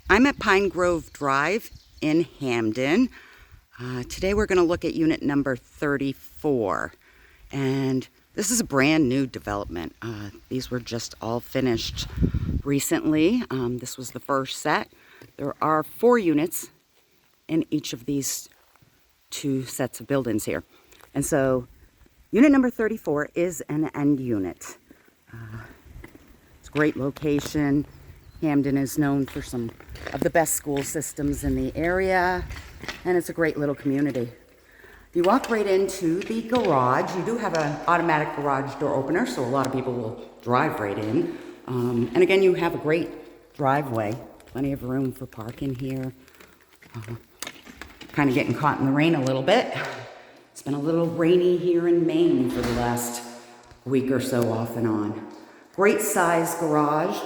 I'm at Pine Grove Drive in Hampden. Today we're going to look at unit number 34. And this is a brand new development. These were just all finished recently. This was the first set. There are 4 units in each of these 2 sets of buildings here. And so unit number 34 is an end unit. It's a great location. Hampden is known for some of the best school systems in the area, and it's a great little community. You walk right into the garage. You do have an automatic garage door opener, so a lot of people will drive right in. And again, you have a great driveway, plenty of room for parking here. Kind of getting caught in the rain a little bit. It's been a little rainy here in Maine for the last week or so, off and on. Great size garage.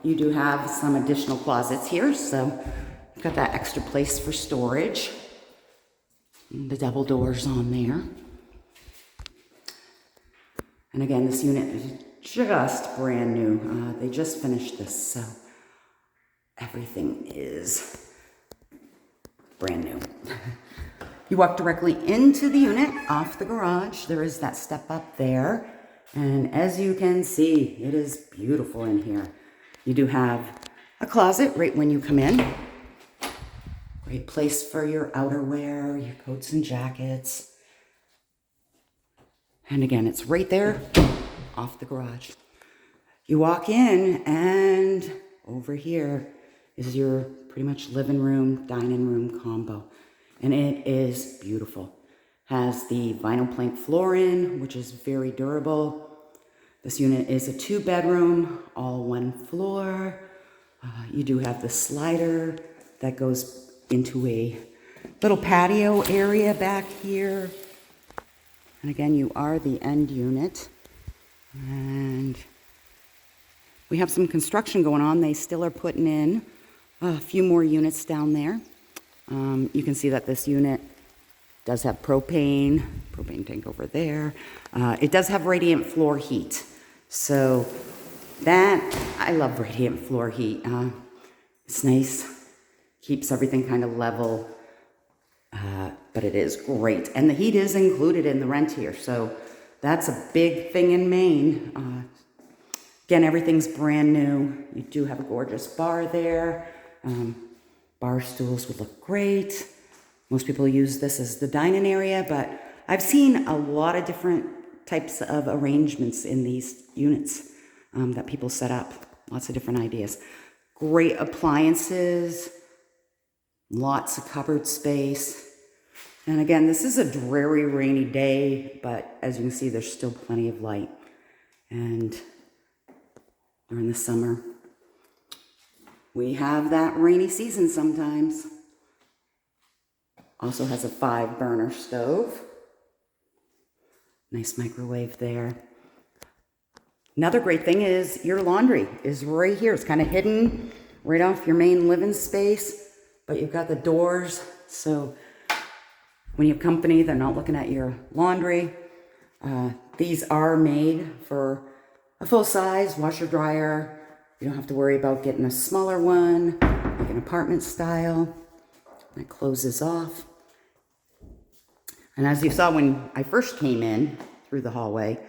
You do have some additional closets here, so you've got that extra place for storage. And the double doors on there. And again, this unit is just brand new. They just finished this, so everything is brand new. You walk directly into the unit off the garage. There is that step up there. And as you can see, it is beautiful in here. You do have a closet right when you come in. Great place for your outerwear, your coats and jackets. And again, it's right there off the garage. You walk in and over here is your pretty much living room, dining room combo. And it is beautiful. Has the vinyl plank flooring, which is very durable. This unit is a 2-bedroom, all 1 floor. You do have the slider that goes into a little patio area back here. And again, you are the end unit. And we have some construction going on. They still are putting in a few more units down there. You can see that this unit does have propane tank over there. It does have radiant floor heat. So that, I love radiant floor heat. It's nice, keeps everything kind of level, but it is great. And the heat is included in the rent here, so that's a big thing in Maine. Again, everything's brand new. You do have a gorgeous bar there. Bar stools would look great. Most people use this as the dining area, but I've seen a lot of different types of arrangements in these units that people set up. Lots of different ideas. Great appliances, lots of cupboard space. And again, this is a dreary, rainy day, but as you can see, there's still plenty of light. And during the summer, we have that rainy season sometimes. Also has a 5-burner stove. Nice microwave there. Another great thing is your laundry is right here. It's kind of hidden right off your main living space, but you've got the doors, so when you have company, they're not looking at your laundry. These are made for a full-size washer dryer. You don't have to worry about getting a smaller one, like an apartment style. That closes off. And as you saw when I first came in through the hallway,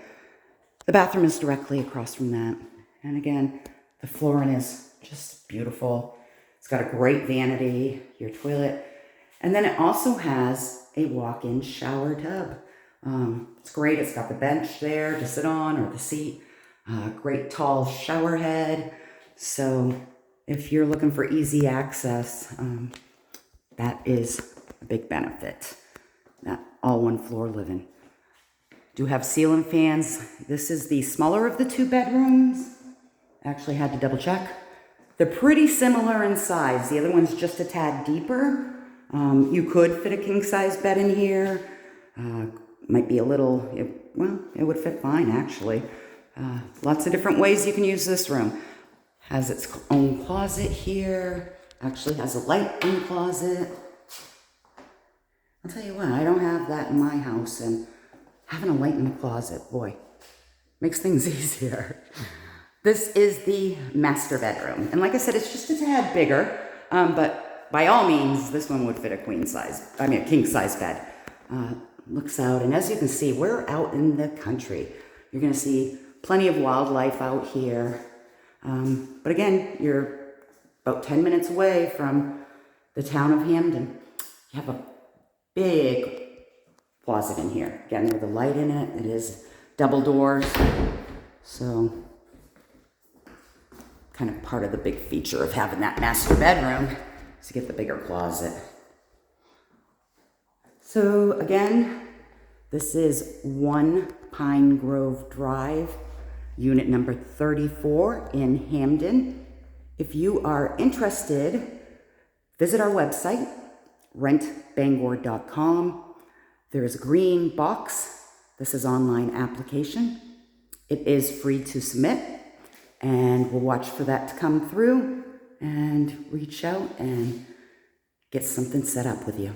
the bathroom is directly across from that. And again, the flooring is just beautiful. It's got a great vanity, your toilet. And then it also has a walk-in shower tub. It's great. It's got the bench there to sit on or the seat. Great tall shower head. So if you're looking for easy access, that is a big benefit. That all 1 floor living. Do have ceiling fans. This is the smaller of the 2 bedrooms. Actually had to double check. They're pretty similar in size. The other one's just a tad deeper. You could fit a king size bed in here. Might be a little, it would fit fine actually. Lots of different ways you can use this room. Has its own closet here. Actually has a light in the closet. I'll tell you what, I don't have that in my house, and having a light in the closet, boy, makes things easier. This is the master bedroom. And like I said, it's just a tad bigger. But by all means, this one would fit a king size bed. Looks out, and as you can see, we're out in the country. You're gonna see plenty of wildlife out here. But again, you're about 10 minutes away from the town of Hampden. You have a big closet in here. Again, with a light in it. It is double doors. So, kind of part of the big feature of having that master bedroom is to get the bigger closet. So again, this is 1 Pine Grove Drive, unit number 34 in Hampden. If you are interested, visit our website, rentbangor.com. There is a green box. This is online application. It is free to submit, and we'll watch for that to come through and reach out and get something set up with you.